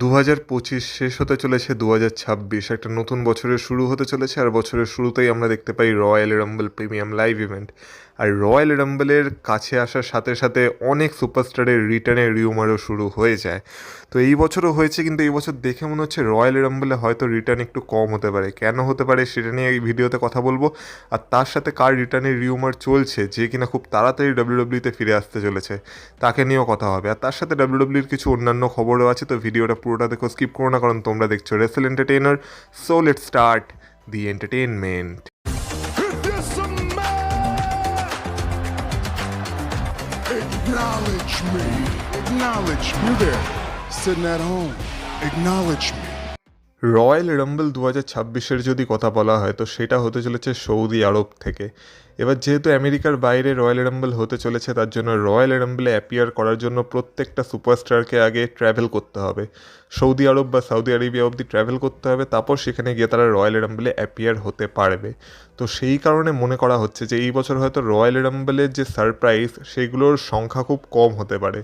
2025 শেষ হতে চলেছে, 2026 একটা নতুন বছরের শুরু হতে চলেছে। আর বছরের শুরুতেই আমরা দেখতে পাই royal rumble premium live event. আর রয়্যাল রাম্বলের কাছে আসার সাথে সাথে অনেক সুপারস্টারের রিটার্নের রিউমারও শুরু হয়ে যায়। তো এই বছরও হয়েছে, কিন্তু এই বছর দেখে মনে হচ্ছে রয়্যাল রাম্বলে হয়তো রিটার্ন একটু কম হতে পারে। কেন হতে পারে সেটা নিয়ে এই ভিডিওতে কথা বলবো। আর তার সাথে কার রিটার্নের রিউমার চলছে যে কিনা খুব তাড়াতাড়ি ডাব্লিউডাব্লিউতে ফিরে আসতে চলেছে, তাকে নিয়েও কথা হবে। আর তার সাথে ডাব্লিউডাব্লিউর কিছু অন্যান্য খবরও আছে। তো ভিডিওটা পুরোটা দেখো, স্কিপ করো না, কারণ তোমরা দেখছো Rachel entertainer. So let's start the entertainment. Acknowledge me. Acknowledge me. You there, sitting at home. Acknowledge me. Royal rumble 2026-এর যদি কথা বলা হয় তো সেটা হতে চলেছে সৌদি আরব থেকে। এবার যেহেতু আমেরিকার বাইরে রয়্যাল রাম্বল হতে চলেছে, তার জন্য রয়্যাল রাম্বলে অ্যাপিয়ার করার জন্য প্রত্যেকটা সুপারস্টারকে আগে ট্র্যাভেল করতে হবে, সৌদি আরব বা সৌদি আরেবিয়া অবধি ট্র্যাভেল করতে হবে। তারপর সেখানে গিয়ে তারা রয়্যাল রাম্বলে অ্যাপিয়ার হতে পারবে। তো সেই কারণে মনে করা হচ্ছে যে এই বছর হয়তো রয়্যাল রাম্বলের যে সারপ্রাইজ সেগুলোর সংখ্যা খুব কম হতে পারে।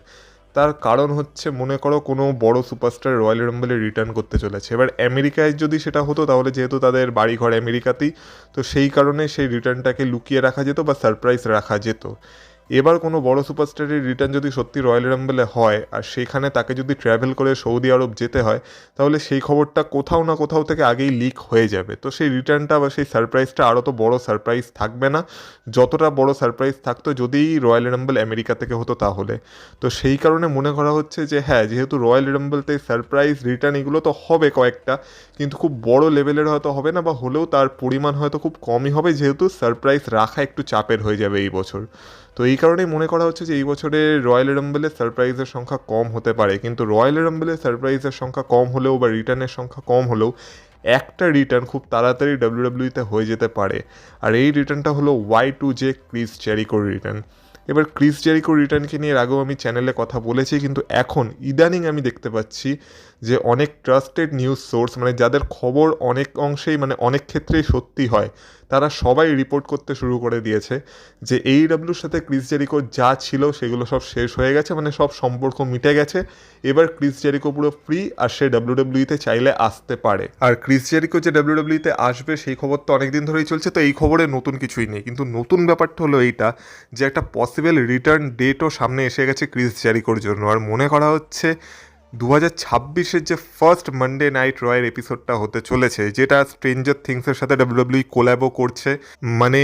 তার কারণ হচ্ছে, মনে করো কোনো বড় সুপারস্টার রয়্যাল রাম্বলে রিটার্ন করতে চলেছে। এবার আমেরিকায় যদি সেটা হতো তাহলে যেহেতু তাদের বাড়িঘর আমেরিকাতেই, তো সেই কারণে সেই রিটার্নটাকে লুকিয়ে রাখা যেত বা সারপ্রাইজ রাখা যেত। এবার কোনো বড় সুপারস্টারের রিটার্ন যদি সত্যি রয়্যাল রাম্বলে হয় আর সেখানে তাকে যদি ট্র্যাভেল করে সৌদি আরব যেতে হয়, তাহলে সেই খবরটা কোথাও না কোথাও থেকে আগেই লিক হয়ে যাবে। তো সেই রিটার্নটা বা সেই সারপ্রাইজটা আরও তো বড় সারপ্রাইজ থাকবে না, যতটা বড় সারপ্রাইজ থাকতো যদি রয়্যাল রাম্বল আমেরিকা থেকে হতো তাহলে। তো সেই কারণে মনে করা হচ্ছে যে হ্যাঁ, যেহেতু রয়্যাল রাম্বলতে সারপ্রাইজ রিটার্ন এগুলো তো হবে কয়েকটা, কিন্তু খুব বড় লেভেলের হয়তো হবে না, বা হলেও তার পরিমাণ হয়তো খুব কমই হবে, যেহেতু সারপ্রাইজ রাখা একটু চাপের হয়ে যাবে এই বছর। তো এই কারণেই মনে করা হচ্ছে যে এই বছরে রয়্যাল রাম্বলের সারপ্রাইজের সংখ্যা কম হতে পারে। কিন্তু রয়্যাল রাম্বলের সারপ্রাইজের সংখ্যা কম হলেও বা রিটার্নের সংখ্যা কম হলেও একটা রিটার্ন খুব তাড়াতাড়ি ডাব্লিউডাব্লিউতে হয়ে যেতে পারে। আর এই রিটার্নটা হলো Y2J ক্রিস জেরিকোর রিটার্ন। এবার ক্রিস জেরিকোর রিটার্নকে নিয়ে আগেও আমি চ্যানেলে কথা বলেছি, কিন্তু এখন ইদানিং আমি দেখতে পাচ্ছি যে অনেক ট্রাস্টেড নিউজ সোর্স, মানে যাদের খবর অনেক অংশেই মানে অনেক ক্ষেত্রেই সত্যি হয়, তারা সবাই রিপোর্ট করতে শুরু করে দিয়েছে যে AEWর সাথে ক্রিস জেরিকোর যা ছিল সেগুলো সব শেষ হয়ে গেছে, মানে সব সম্পর্ক মিটে গেছে। এবার ক্রিস জেরিকো পুরো ফ্রি, আর সে ডাব্লিউডাব্লিউতে চাইলে আসতে পারে। আর ক্রিস জেরিকো যে ডাব্লিউডাব্লিউতে আসবে সেই খবর তো অনেকদিন ধরেই চলছে, তো এই খবরে নতুন কিছুই নেই। কিন্তু নতুন ব্যাপারটা হলো এইটা যে একটা পসিবল রিটার্ন ডেটও সামনে এসে গেছে ক্রিস জেরিকোর জন্য। আর মনে করা হচ্ছে 2026-এর যে ফার্স্ট মানডে নাইট রয়ের এপিসোডটা হতে চলেছে, যেটা স্ট্রেঞ্জার থিংসের সাথে ডাব্লিউডাব্লিউ কোল্যাবও করছে, মানে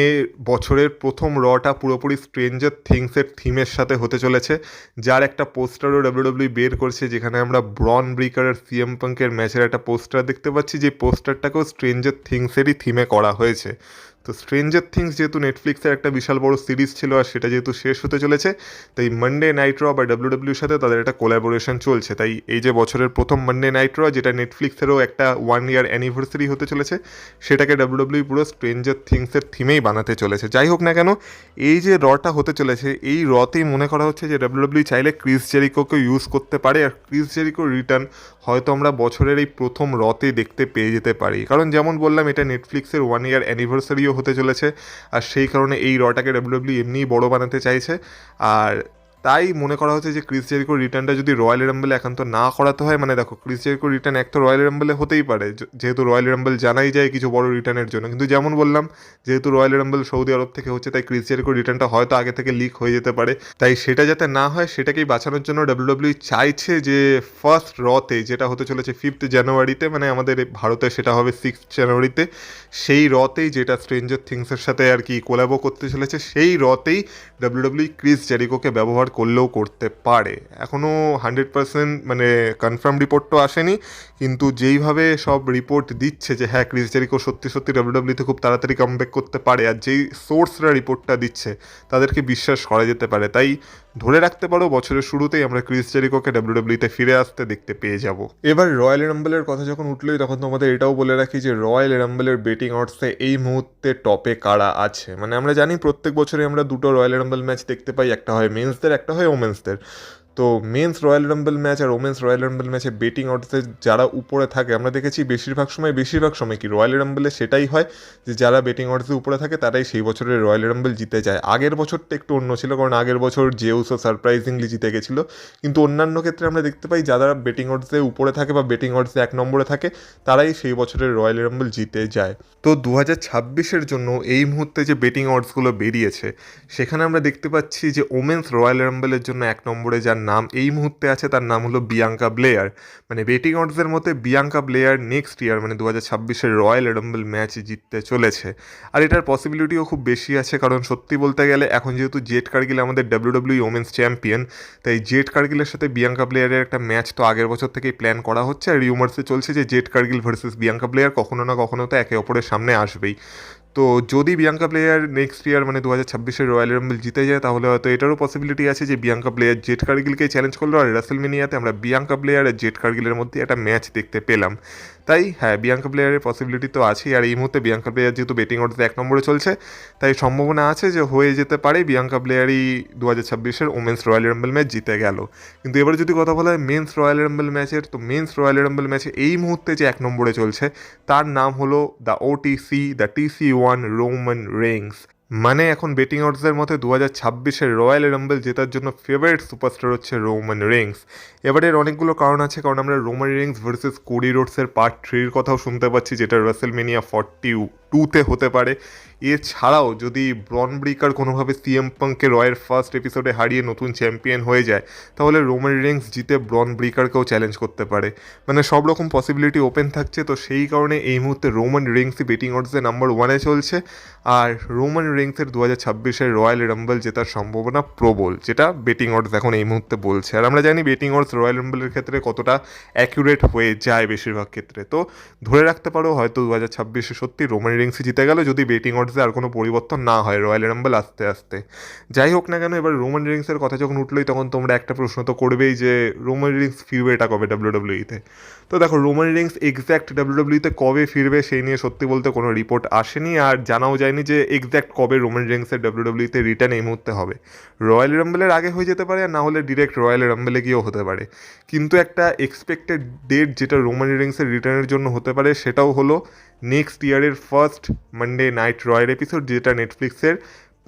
বছরের প্রথম রটা পুরোপুরি স্ট্রেঞ্জার থিংসের থিমের সাথে হতে চলেছে, যার একটা পোস্টারও ডাব্লিউডাব্লিউ বের করছে, যেখানে আমরা ব্রন ব্রিকার আর সিএম পাঙ্কের ম্যাচের একটা পোস্টার দেখতে পাচ্ছি, যে পোস্টারটাকেও স্ট্রেঞ্জার থিংসেরই থিমে করা হয়েছে। তো স্ট্রেঞ্জার থিংস যেহেতু নেটফ্লিক্সের একটা বিশাল বড় সিরিজ ছিল, আর সেটা যেহেতু শেষ হতে চলেছে, তাই মানডে নাইট র বা ডাব্লিউডাব্লিউর সাথে তাদের একটা কোলাবোরেশন চলছে। তাই এই যে বছরের প্রথম মানডে নাইট র, যেটা নেটফ্লিক্সেরও একটা 1 ইয়ার অ্যানিভার্সারি হতে চলেছে, সেটাকে ডাব্লিউডাব্লিউ পুরো স্ট্রেঞ্জার থিংসের থিমেই বানাতে চলেছে। যাই হোক না কেন, এই যে রটা হতে চলেছে, এই রতেই মনে করা হচ্ছে যে ডাব্লিউডাব্লিউ চাইলে ক্রিস জেরিকোকে ইউজ করতে পারে। আর ক্রিস জেরিকোর রিটার্ন হয়তো আমরা বছরের এই প্রথম রতে দেখতে পেয়ে যেতে পারি, কারণ যেমন বললাম এটা নেটফ্লিক্সের 1 ইয়ার অ্যানিভার্সারিও হতে চলেছে। আর সেই কারণে এই রটাকে ডাব্লিউডাব্লিউ এমনিই বড় বানাতে চাইছে। আর তাই মনে করা হচ্ছে যে ক্রিস জেরিকোর রিটার্নটা যদি রয়্যাল রাম্বলে একান্ত না করাতে হয়, মানে দেখো ক্রিস জেরিকোর রিটার্ন এক তো রয়্যাল রাম্বলে হতেই পারে, যেহেতু রয়্যাল রাম্বল জানাই যায় কিছু বড় রিটার্নের জন্য। কিন্তু যেমন বললাম, যেহেতু রয়্যাল রাম্বল সৌদি আরব থেকে হচ্ছে, তাই ক্রিস জেরিকোর রিটার্নটা হয়তো আগে থেকে লিক হয়ে যেতে পারে। তাই সেটা যাতে না হয় সেটাকেই বাঁচানোর জন্য ডাব্লিউডাব্লিউ চাইছে যে ফার্স্ট রতে, যেটা হতে চলেছে 5th জানুয়ারিতে, মানে আমাদের ভারতে সেটা হবে 6th জানুয়ারিতে, সেই রতেই, যেটা স্ট্রেঞ্জার থিংসের সাথে আর কি কোলাবো করতে চলেছে, সেই রতেই ডাব্লিউডাব্লিউ ক্রিস জেরিকোকে ব্যবহার করলেও করতে পারে। এখনও 100% মানে কনফার্ম রিপোর্ট তো আসেনি, কিন্তু যেইভাবে সব রিপোর্ট দিচ্ছে যে হ্যাঁ ক্রিস জেরিকো সত্যি সত্যি ডাব্লিউডাব্লিউতে খুব তাড়াতাড়ি কামব্যাক করতে পারে, আর যেই সোর্সরা রিপোর্টটা দিচ্ছে তাদেরকে বিশ্বাস করা যেতে পারে। তাই ধরে রাখতে পারো বছরের শুরুতেই আমরা ক্রিস জেরিকোকে ডাব্লিউডাব্লিউতে ফিরে আসতে দেখতে পেয়ে যাব। এবার রয়্যাল রাম্বলের কথা যখন উঠলোই, তখন তোমাদের এটাও বলে রাখি যে রয়্যাল রাম্বলের বেটিং অডসে এই মুহূর্তে টপে কারা আছে। মানে আমরা জানি প্রত্যেক বছরে আমরা দুটো রয়্যাল রাম্বল ম্যাচ দেখতে পাই, একটা হয় মেন্সদের, একটা হয় ওমেন্সদের। তো মেন্স রয়্যাল রাম্বল ম্যাচ আর ওমেন্স রয়্যাল রাম্বল ম্যাচে বেটিং অডসে যারা উপরে থাকে আমরা দেখেছি বেশিরভাগ সময় কি রয়্যাল রাম্বলে সেটাই হয় যে যারা বেটিং অডসে উপরে থাকে তারাই সেই বছরের রয়্যাল রাম্বল জিতে যায়। আগের বছরটা একটু অন্য ছিল, কারণ আগের বছর জেউসও সারপ্রাইজিংলি জিতে গেছিলো, কিন্তু অন্যান্য ক্ষেত্রে আমরা দেখতে পাই যারা বেটিং অডসে উপরে থাকে বা বেটিং অডসে 1 নম্বরে থাকে তারাই সেই বছরের রয়্যাল রাম্বল জিতে যায়। তো 2026-এর জন্য এই মুহূর্তে যে বেটিং অডসগুলো বেরিয়েছে সেখানে আমরা দেখতে পাচ্ছি যে ওমেন্স রয়্যাল রাম্বলের জন্য 1 নম্বরে যার নাম এই মুহূর্তে আছে তার নাম হলো বিয়াঙ্কা ব্লেয়ার। মানে বেটিং অডসের মধ্যে বিয়াঙ্কা ব্লেয়ার নেক্সট ইয়ার মানে 2026-এর রয়্যাল রাম্বল ম্যাচ জিততে চলেছে। আর এটার পসিবিলিটিও খুব বেশি আছে, কারণ সত্যি বলতে গেলে এখন যেহেতু জেড কার্গিল আমাদের WWE ওমেন্স চ্যাম্পিয়ন, তাই জেড কার্গিলের সাথে বিয়াঙ্কা ব্লেয়ারের একটা ম্যাচ তো আগের বছর থেকেই প্ল্যান করা হচ্ছে। আর রিউমার্সে চলছে যে Z Kargil versus Bianca Blair কখনো না কখনো তো একে অপরের সামনে আসবেই। তো যদি বিয়াঙ্কা প্লেয়ার নেক্সট ইয়ার মানে 2026-এর রয়্যাল রাম্বল জিতে যায় তাহলে হয়তো এটারও পসিবিলিটি আছে যে বিয়াঙ্কা প্লেয়ার জেড কার্গিলকে চ্যালেঞ্জ করলো, আর রাসেলমেনিয়াতে আমরা বিয়াঙ্কা প্লেয়ার আর জেড কার্গিলের মধ্যে একটা ম্যাচ দেখতে পেলাম। তাই হ্যাঁ, বিয়াঙ্কা প্লেয়ারের পসিবিলিটি তো আছেই। আর এই মুহূর্তে বিয়াঙ্কা প্লেয়ার যেহেতু বেটিং অডসে 1 নম্বরে চলছে তাই সম্ভাবনা আছে যে হয়ে যেতে পারে বিয়াঙ্কা প্লেয়ারই 2026-এর ওমেন্স রয়্যাল রাম্বল ম্যাচ জিতে গেল। কিন্তু এবার যদি কথা বলা হয় মেন্স রয়্যাল রাম্বল ম্যাচের, তো মেন্স রয়্যাল রাম্বল ম্যাচে এই মুহূর্তে যে 1 নম্বরে চলছে তার নাম হলো দ্য TC1 রোমান রেইন্স। মানে এখন বেটিং অডসের মধ্যে 2026-এর রয়্যাল রাম্বল জেতার জন্য ফেভারিট সুপারস্টার হচ্ছে রোমান রেইন্স। এবারের অনেকগুলো কারণ আছে, কারণ আমরা রোমান রেইন্স ভার্সেস কোডি রোডসের পার্ট 3-এর কথাও শুনতে পাচ্ছি যেটা রাসেলমেনিয়া 42-তে হতে পারে। এছাড়াও যদি ব্রন ব্রিকার কোনোভাবে সিএম পাঙ্ককে রয়ের ফার্স্ট এপিসোডে হারিয়ে নতুন চ্যাম্পিয়ন হয়ে যায় তাহলে রোমান রেইন্স জিতে ব্রন ব্রিকারকেও চ্যালেঞ্জ করতে পারে। মানে সব রকম পসিবিলিটি ওপেন থাকছে। তো সেই কারণে এই মুহূর্তে রোমান রেইন্সই বেটিং অডসে নাম্বার 1-এ চলছে। আর রোমান রেইন্সের 2026-এর রয়্যাল রাম্বল জেতার সম্ভাবনা প্রবল, যেটা বেটিং অডস এখন এই মুহূর্তে বলছে। আর আমরা জানি বেটিং অডস রয়্যাল রাম্বলের ক্ষেত্রে কতটা অ্যাকুরেট হয়ে যায় বেশিরভাগ ক্ষেত্রে। তো ধরে রাখতে পারো হয়তো 2026-এ সত্যি রোমান রেইন্সই জিতে গেল যদি বেটিং অডসে আর কোনো পরিবর্তন না হয় রয়্যাল রাম্বল আস্তে আস্তে। যাই হোক না কেন, এবার রোমান রেইন্সের কথা যখন উঠলোই তখন তোমরা একটা প্রশ্ন তো করবেই যে রোমান রেইন্স ফিরবে এটা কবে WWE-তে। তো দেখো, রোমান রেইন্স এক্স্যাক্ট WWE-তে কবে ফিরবে সেই নিয়ে সত্যি বলতে কোনো রিপোর্ট আসেনি, আর জানাও যায়নি যে এক্স্যাক্ট কবে রোমান রেইন্সের WWE-তে রিটার্ন এই মুহূর্তে হবে। রয়্যাল রাম্বলের আগে হয়ে যেতে পারে, আর না হলে ডিরেক্ট রয়্যাল রাম্বলে গিয়েও হতে পারে। কিন্তু একটা এক্সপেক্টেড ডেট যেটা রোমান রেইন্সের রিটার্নের জন্য হতে পারে সেটাও হলো নেক্সট ইয়ারের ফার্স্ট মানডে নাইট রয়ের এপিসোড, যেটা নেটফ্লিক্সের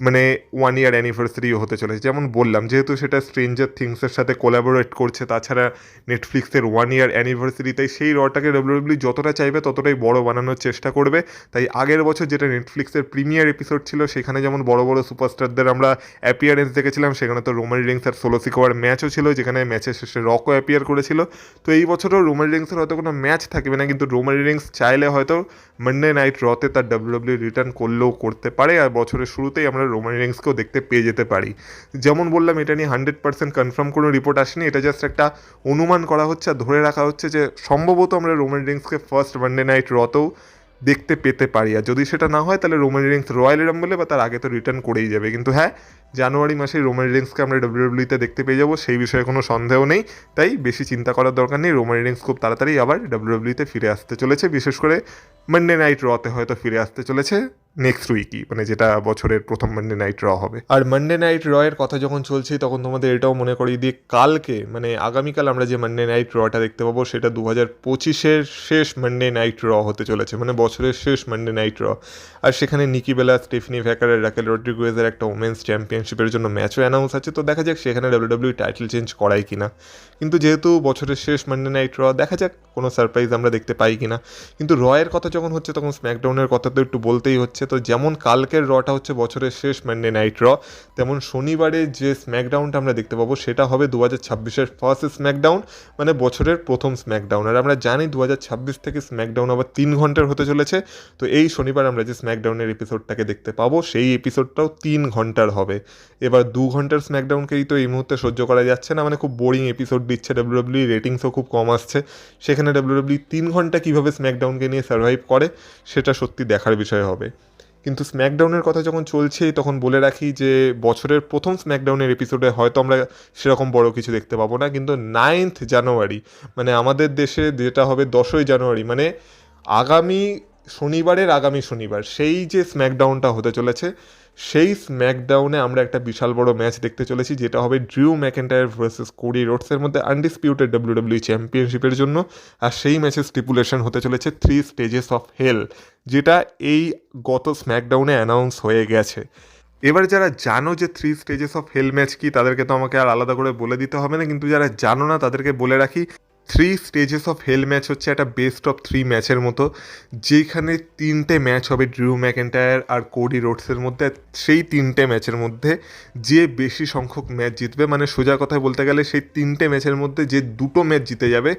মানে 1 ইয়ার অ্যানিভার্সারিও হতে চলেছে। যেমন বললাম, যেহেতু সেটা স্ট্রেঞ্জার থিংসের সাথে কোলাবোরেট করছে, তাছাড়া নেটফ্লিক্সের 1 ইয়ার অ্যানিভার্সারি, তাই সেই রটাকে WWE যতটা চাইবে ততটাই বড় বানানোর চেষ্টা করবে। তাই আগের বছর যেটা নেটফ্লিক্সের প্রিমিয়ার এপিসোড ছিল সেখানে যেমন বড় বড় সুপারস্টারদের আমরা অ্যাপিয়ারেন্স দেখেছিলাম, সেখানে তো রোমান রেইন্স আর সোলো সিকোয়ার ম্যাচও ছিল, যেখানে ম্যাচের শেষে রকও অ্যাপিয়ার করেছিল। তো এই বছরও রোমান রেইন্সের হয়তো কোনো ম্যাচ থাকবে না, কিন্তু রোমান রেইন্স চাইলে হয়তো মানডে নাইট রতে তার WWE রিটার্ন করলেও করতে পারে, আর বছরের শুরুতেই আমরা রোমান রেইন্সকেও দেখতে পেয়ে যেতে পারি। যেমন বললাম, এটা নিয়ে 100% কনফার্ম কোনো রিপোর্ট আসেনি, এটা জাস্ট একটা অনুমান করা হচ্ছে আর ধরে রাখা হচ্ছে যে সম্ভবত আমরা রোমান রেইন্সকে ফার্স্ট মানডে নাইট রতেও দেখতে পেতে পারি। আর যদি সেটা না হয় তাহলে রোমান রেইন্স রয়্যাল রাম্বলে বা তার আগে তো রিটার্ন করেই যাবে। কিন্তু হ্যাঁ, জানুয়ারি মাসে রোমান রেইন্সকে আমরা WWE-তে দেখতে পেয়ে যাবো, সেই বিষয়ে কোনো সন্দেহ নেই। তাই বেশি চিন্তা করার দরকার নেই, রোমান রেইন্স খুব তাড়াতাড়ি আবার WWE-তে ফিরে আসতে চলেছে, বিশেষ করে মানডে নাইট রতে হয়তো ফিরে আসতে চলেছে নেক্সট উইকই, মানে যেটা বছরের প্রথম মানডে নাইট র হবে। আর মানডে নাইট রয়ের কথা যখন চলছে তখন তোমাদের এটাও মনে করিয়ে দিয়ে কালকে মানে আগামীকাল আমরা যে মানডে নাইট রটা দেখতে পাবো সেটা 2025-এর শেষ মানডে নাইট র হতে চলেছে, মানে বছরের শেষ মানডে নাইট র। আর সেখানে নিকি বেলা, স্টেফনি ভ্যাকার আর রাকেল রড্রিগুয়েজের একটা ওমেন্স চ্যাম্পিয়নশিপের জন্য ম্যাচও অ্যানাউন্স আছে। তো দেখা যাক সেখানে WWE টাইটেল চেঞ্জ করায় কিনা। কিন্তু যেহেতু বছরের শেষ মানডে নাইট র, দেখা যাক কোনো সারপ্রাইজ আমরা দেখতে পাই কিনা। কিন্তু রয়ের কথা যখন হচ্ছে তখন স্ম্যাকডাউনের কথা তো একটু বলতেই হচ্ছে। তো যেমন কালকের রটা হচ্ছে বছরের শেষ মানডে নাইট র, তেমন শনিবারে যে স্ম্যাকডাউনটা আমরা দেখতে পাবো সেটা হবে 2026-এর ফার্স্ট স্ম্যাকডাউন, মানে বছরের প্রথম স্ম্যাকডাউন। আর আমরা জানি 2026 থেকে স্ম্যাকডাউন আবার 3 ঘন্টার হতে চলেছে। তো এই শনিবার আমরা যে স্ম্যাকডাউনের এপিসোডটাকে দেখতে পাবো সেই এপিসোডটাও 3 ঘন্টার হবে। এবার 2 ঘন্টার স্ম্যাকডাউনকেই তো এই মুহূর্তে সহ্য করা যাচ্ছে না, মানে খুব বোরিং এপিসোড দিচ্ছে WWE, রেটিংসও খুব কম আসছে। সেখানে WWE 3 ঘন্টা কীভাবে স্ম্যাকডাউনকে নিয়ে সার্ভাইভ করে সেটা সত্যি দেখার বিষয় হবে। কিন্তু স্ম্যাকডাউনের কথা যখন চলছেই তখন বলে রাখি যে বছরের প্রথম স্ম্যাকডাউনের এপিসোডে হয়তো আমরা সেরকম বড় কিছু দেখতে পাবো না, কিন্তু 9th জানুয়ারি মানে আমাদের দেশে যেটা হবে 10ই জানুয়ারি, মানে আগামী শনিবারের আগামী শনিবার সেই যে স্ম্যাকডাউনটা হতে চলেছে, সেই স্ম্যাকডাউনে আমরা একটা বিশাল বড় ম্যাচ দেখতে চলেছি, যেটা হবে ড্রিউ ম্যাকেন্টায়ার ভার্সেস কোডি রোডসের মধ্যে আনডিসপিউটেড ডাব্লিউডাব্লিউ চ্যাম্পিয়নশিপের জন্য। আর সেই ম্যাচের স্টিপুলেশন হতে চলেছে 3 স্টেজেস অফ হেল, যেটা এই গত স্ম্যাকডাউনে অ্যানাউন্স হয়ে গেছে। এবার যারা জানো যে 3 স্টেজেস অফ হেল ম্যাচ কি, তাদেরকে তো আমাকে আর আলাদা করে বলে দিতে হবে না, কিন্তু যারা জানো না তাদেরকে বলে রাখি 3 স্টেজেস অফ হেল ম্যাচ হচ্ছে একটা বেস্ট অফ 3 ম্যাচের মতো, যেখানে 3টে ম্যাচ হবে ড্রিউ ম্যাকেন্টায়ার আর কোডি রোডসের মধ্যে। সেই 3টে ম্যাচের মধ্যে যে বেশি সংখ্যক ম্যাচ জিতবে, মানে সোজা কথায় বলতে গেলে সেই 3টে ম্যাচের মধ্যে যে 2টো ম্যাচ জিতে যাবে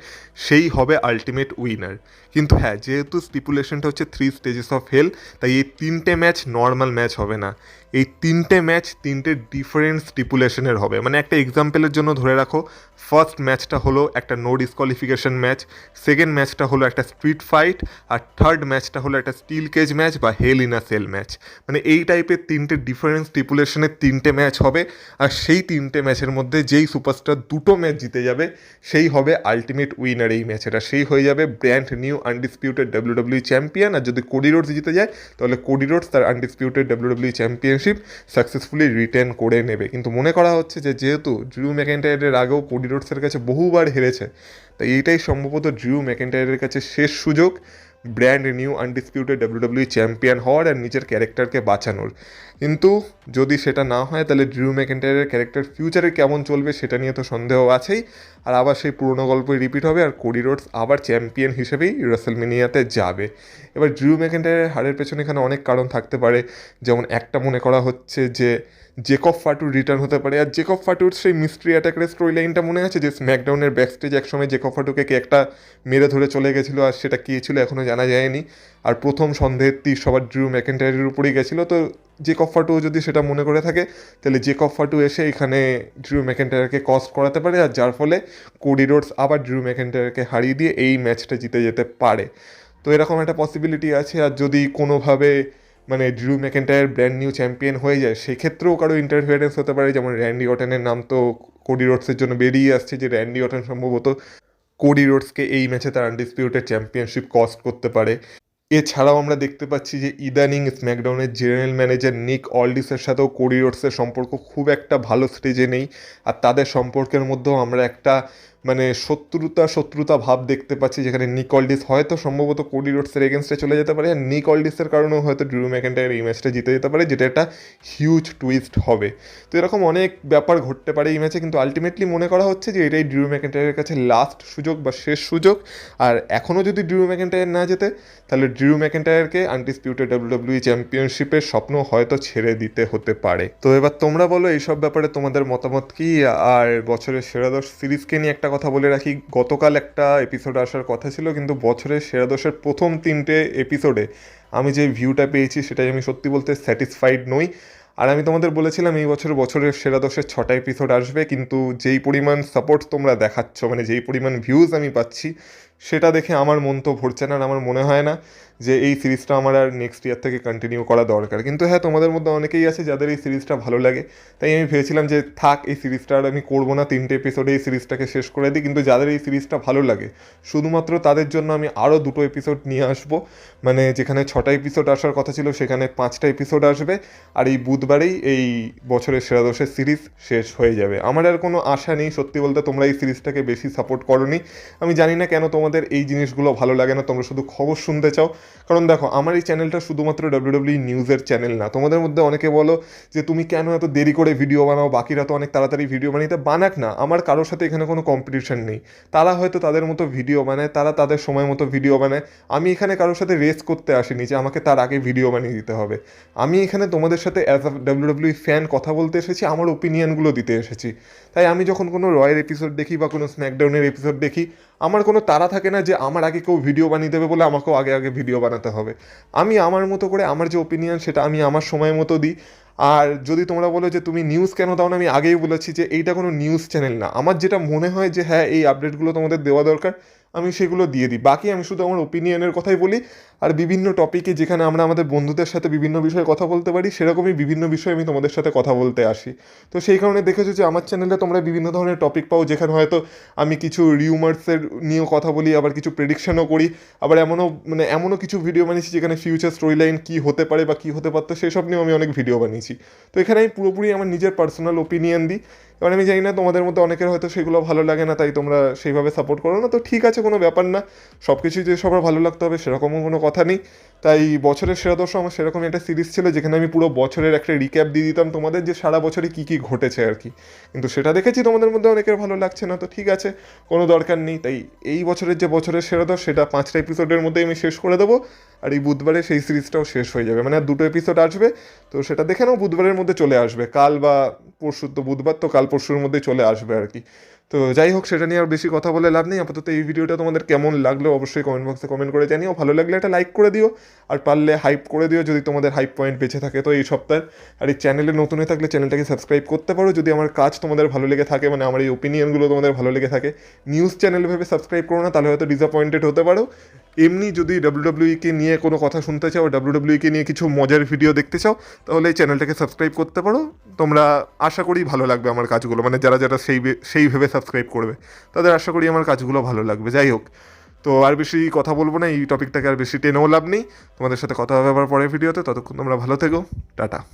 সেই হবে আলটিমেট উইনার। কিন্তু হ্যাঁ, যেহেতু স্টিপুলেশনটা হচ্ছে 3 স্টেজেস অফ হেল, তাই এই 3টে ম্যাচ নর্মাল ম্যাচ হবে না। এই 3টে ম্যাচ 3টে ডিফারেন্ট স্টিপুলেশনের হবে। মানে একটা এক্সাম্পলের জন্য ধরে রাখো, ফার্স্ট ম্যাচটা হলো একটা নো ডিসকোয়ালিফিকেশন ম্যাচ, সেকেন্ড ম্যাচটা হলো একটা স্ট্রিট ফাইট, আর থার্ড ম্যাচটা হলো একটা স্টিল কেজ ম্যাচ বা হেল ইন আ সেল ম্যাচ। মানে এই টাইপের 3টে ডিফারেন্ট স্টিপুলেশনের 3টে ম্যাচ হবে। আর সেই 3টে ম্যাচের মধ্যে যেই সুপারস্টার 2টো ম্যাচ জিতে যাবে সেই হবে আলটিমেট উইনার এই ম্যাচের, আর সেই হয়ে যাবে brand new undisputed WWE champion. আর যদি কোডি রোডস জিতে যায় তাহলে কোডি রোডস তার undisputed WWE championship successfully retain করে নেবে। কিন্তু মনে করা হচ্ছে যে যেহেতু ড্রিউ ম্যাকেন্টায়ারের আগেও কোডি রোডসের কাছে বহুবার হেরেছে, তাই এইটাই সম্ভবত ড্রিউ ম্যাকেন্টায়ারের কাছে শেষ সুযোগ brand new undisputed WWE champion হওয়ার আর নিজের ক্যারেক্টারকে বাঁচানোর। কিন্তু যদি সেটা না হয় তাহলে ড্রিউ ম্যাকেন্টায়ারের ক্যারেক্টার ফিউচারে কেমন চলবে সেটা নিয়ে তো সন্দেহ আছেই, আর আবার সেই পুরনো গল্পই রিপিট হবে আর কোডি রোডস আবার চ্যাম্পিয়ন হিসেবেই রাসেলমেনিয়াতে যাবে। এবার ড্রিউ ম্যাকেন্টায়ারের হারের পেছনে এখানে অনেক কারণ থাকতে পারে, যেমন একটা মনে করা হচ্ছে যে জেকব ফাটুর রিটার্ন হতে পারে। আর জেকব ফাটুর সেই মিস্ট্রি অ্যাটাকের স্টোরি লাইনটা মনে আছে যে স্ম্যাকডাউনের ব্যাকস্টেজ একসময় জেকব ফাটুকে কে একটা মেরে ধরে চলে গেছিলো, আর সেটা কী ছিল এখনও জানা যায়নি। আর প্রথম সন্দেহের তীর সবার ড্রিউ ম্যাকেন্টায়ারের উপরেই গেছিলো। তো জেকব ফাটুও যদি সেটা মনে করে থাকে তাহলে জেকব ফাটু এসে এখানে ড্রিউ ম্যাকেন্টায়ারকে কস্ট করাতে পারে, আর যার ফলে কোডি রোডস আবার ড্রিউ ম্যাকেন্টায়ারকে হারিয়ে দিয়ে এই ম্যাচটা জিতে যেতে পারে। তো এরকম একটা পসিবিলিটি আছে। আর যদি কোনোভাবে মানে ড্রিউ ম্যাকেন্টায়ার ব্র্যান্ড নিউ চ্যাম্পিয়ন হয়ে যায়, সেক্ষেত্রেও কারো ইন্টারফিয়ারেন্স হতে পারে। যেমন র্যান্ডি অর্টনের নাম তো কোডি রোডসের জন্য বেরিয়ে আসছে, যে র্যান্ডি অর্টন সম্ভবত কোডি রোডসকে এই ম্যাচে তার আনডিসপিউটেড চ্যাম্পিয়নশিপ কস্ট করতে পারে। এছাড়াও আমরা দেখতে পাচ্ছি যে ইদানিং স্ম্যাকডাউনের জেনারেল ম্যানেজার নিক অল্ডিসের সাথেও কোডি রোডসের সম্পর্ক খুব একটা ভালো স্টেজে নেই। আর তাদের সম্পর্কের মধ্যেও আমরা একটা মানে শত্রুতা ভাব দেখতে পাচ্ছি, যেখানে নিক অল্ডিস হয়তো সম্ভবত কোডি রোডসের এগেনস্টে চলে যেতে পারে, আর নিক অল্ডিসের কারণেও হয়তো ড্রিউ ম্যাকেন্টায়ার এই ম্যাচটা জিতে যেতে পারে, যেটা একটা হিউজ টুইস্ট হবে। তো এরকম অনেক ব্যাপার ঘটতে পারে এই ম্যাচে, কিন্তু আলটিমেটলি মনে করা হচ্ছে যে এটাই ড্রিউ ম্যাকেন্টায়ারের কাছে লাস্ট সুযোগ বা শেষ সুযোগ। আর এখনও যদি ড্রিউ ম্যাকেন্টায়ার না যেতে, তাহলে ড্রিউ ম্যাকেন্টায়ারকে আনডিসপিউটেড ডাব্লিউডাব্লিউ চ্যাম্পিয়নশিপের স্বপ্ন হয়তো ছেড়ে দিতে হতে পারে। তো এবার তোমরা বলো এইসব ব্যাপারে তোমাদের মতামত কি। আর বছরের সেরা 10 সিরিজকে নিয়ে একটা কথা বলে রাখি, গতকাল একটা এপিসোড আসার কথা ছিল, কিন্তু বছরের সেরা 10-এর প্রথম 3টে এপিসোডে আমি যে ভিউটা পেয়েছি সেটাই আমি সত্যি বলতে স্যাটিসফাইড নই। আর আমি তোমাদের বলেছিলাম এই বছরের সেরা 10-এর 6টা এপিসোড আসবে, কিন্তু যেই পরিমাণ সাপোর্ট তোমরা দেখাচ্ছ, মানে যেই পরিমাণ ভিউজ আমি পাচ্ছি, সেটা দেখে আমার মন তো ভরছে না। আর আমার মনে হয় না যে এই সিরিজটা আমার আর নেক্সট ইয়ার থেকে কন্টিনিউ করা দরকার। কিন্তু হ্যাঁ, তোমাদের মধ্যে অনেকেই আছে যাদের এই সিরিজটা ভালো লাগে, তাই আমি ভেবেছিলাম যে থাক, এই সিরিজটা আর আমি করবো না, 3টে এপিসোডে এই সিরিজটাকে শেষ করে দিই। কিন্তু যাদের এই সিরিজটা ভালো লাগে শুধুমাত্র তাদের জন্য আমি আরও 2টো এপিসোড নিয়ে আসবো। মানে যেখানে 6টা এপিসোড আসার কথা ছিল সেখানে 5টা এপিসোড আসবে, আর এই বুধবারেই এই বছরের সেরা 10-এর সিরিজ শেষ হয়ে যাবে। আমার আর কোনো আশা নেই, সত্যি বলতে তোমরা এই সিরিজটাকে বেশি সাপোর্ট করোনি। আমি জানি না কেন তোমাদের এই জিনিসগুলো ভালো লাগে না, তোমরা শুধু খবর শুনতে চাও। কারণ দেখো, আমার এই চ্যানেলটা শুধুমাত্র ডাব্লিউডাব্লিউ নিউজের চ্যানেল না। তোমাদের মধ্যে অনেকে বলো যে তুমি কেন এত দেরি করে ভিডিও বানাও, বাকিরা তো অনেক তাড়াতাড়ি ভিডিও বানাইতে। বানাক না, আমার কারোর সাথে এখানে কোনো কম্পিটিশন নেই। তারা হয়তো তাদের মতো ভিডিও বানায়, তারা তাদের সময় মতো ভিডিও বানায়। আমি এখানে কারোর সাথে রেস করতে আসিনি যে আমাকে তার আগে ভিডিও বানিয়ে দিতে হবে। আমি এখানে তোমাদের সাথে অ্যাজ আ ডাব্লিউডাব্লিউ ফ্যান কথা বলতে এসেছি, আমার ওপিনিয়নগুলো দিতে এসেছি। তাই আমি যখন কোনো রয়ের এপিসোড দেখি বা কোনো স্ম্যাকডাউনের এপিসোড দেখি, আমার কোনো তাড়া থাকে না যে আমার আগে কেউ ভিডিও বানিয়ে দেবে বলে আমাকেও আগে আগে ভিডিও বানাতে হবে। আমি আমার মতো করে আমার যে ওপিনিয়ন সেটা আমি আমার সময় মতো দিই। আর যদি তোমরা বলো যে তুমি নিউজ কেন দাও না, আমি আগেই বলেছি যে এইটা কোনো নিউজ চ্যানেল না। আমার যেটা মনে হয় যে হ্যাঁ, এই আপডেটগুলো তোমাদের দেওয়া দরকার, আমি সেগুলো দিয়ে দিই। বাকি আমি শুধু আমার ওপিনিয়নের কথাই বলি। আর বিভিন্ন টপিকে যেখানে আমরা আমাদের বন্ধুদের সাথে বিভিন্ন বিষয়ে কথা বলতে পারি, সেরকমই বিভিন্ন বিষয়ে আমি তোমাদের সাথে কথা বলতে আসি। তো সেই কারণে দেখেছো যে আমার চ্যানেলে তোমরা বিভিন্ন ধরনের টপিক পাও, যেখানে হয়তো আমি কিছু রিউমার্সের নিয়েও কথা বলি, আবার কিছু প্রেডিকশনও করি, আবার এমনও কিছু ভিডিও বানিয়েছি যেখানে ফিউচার স্টোরি লাইন কী হতে পারে বা কী হতে পারতো সেসব নিয়েও আমি অনেক ভিডিও বানিয়েছি। তো এখানে আমি পুরোপুরি আমার নিজের পার্সোনাল ওপিনিয়ন দিই। এবার আমি জানি না তোমাদের মধ্যে অনেকের হয়তো সেগুলো ভালো লাগে না, তাই তোমরা সেইভাবে সাপোর্ট করো না, তো ঠিক আছে, কোনো ব্যাপার না। সব কিছুই যে সবার ভালো লাগতে হবে সেরকমও কোনো কথা নেই। তাই বছরের সেরা 10 আমার সেরকম একটা সিরিজ ছিল, যেখানে আমি পুরো বছরের একটা রিক্যাপ দিয়ে দিতাম তোমাদের, যে সারা বছরে কী কী ঘটেছে আর কি। কিন্তু সেটা দেখেছি তোমাদের মধ্যে অনেকের ভালো লাগছে না, তো ঠিক আছে, কোনো দরকার নেই। তাই এই বছরের যে বছরের সেরা 10 সেটা 5টা এপিসোডের মধ্যেই আমি শেষ করে দেবো। আর এই বুধবারে সেই সিরিজটাও শেষ হয়ে যাবে, মানে আর 2টো এপিসোড আসবে। তো সেটা দেখে নাও, বুধবারের মধ্যে চলে আসবে, কাল বা পরশু, তো বুধবার তো কাল পরশুর মধ্যেই চলে আসবে আর কি। তো যাই হোক, সেটা নিয়ে আর বেশি কথা বলে লাভ নেই। আপাতত এই ভিডিওটা তোমাদের কেমন লাগলো অবশ্যই কমেন্ট বক্সে কমেন্ট করে জানিও। ভালো লাগলে একটা লাইক করে দিও, আর পারলে হাইপ করে দিও যদি তোমাদের হাইপ পয়েন্ট বেঁচে থাকে তো এই সপ্তাহে। আর এই চ্যানেলে নতুন হয়ে থাকলে চ্যানেলটাকে সাবস্ক্রাইব করতে পারো যদি আমার কাজ তোমাদের ভালো লেগে থাকে, মানে আমার এই ওপিনিয়নগুলো তোমাদের ভালো লেগে থাকে। নিউজ চ্যানেল ভেবে সাবস্ক্রাইব করো না, তাহলে হয়তো ডিসঅ্যাপয়েন্টেড হতে পারো। এমনি যদি ডাব্লিউডাব্লিউইকে নিয়ে কোনো কথা শুনতে চাও, ডাব্লিউডাব্লিউইকে নিয়ে কিছু মজার ভিডিও দেখতে চাও, তাহলে এই চ্যানেলটাকে সাবস্ক্রাইব করতে পারো। তোমরা আশা করি ভালো লাগবে আমার কাজগুলো, মানে যারা যারা সেই ভেবে সাবস্ক্রাইব করবে তাদের আশা করি আমার কাজগুলো ভালো লাগবে। যাই হোক, তো আর বেশি কথা বলবো না, এই টপিকটাকে আর বেশি টেনেও লাভ নেই। তোমাদের সাথে কথা হবে আবার পরের ভিডিওতে, ততক্ষণ তোমরা ভালো থেকো, টাটা।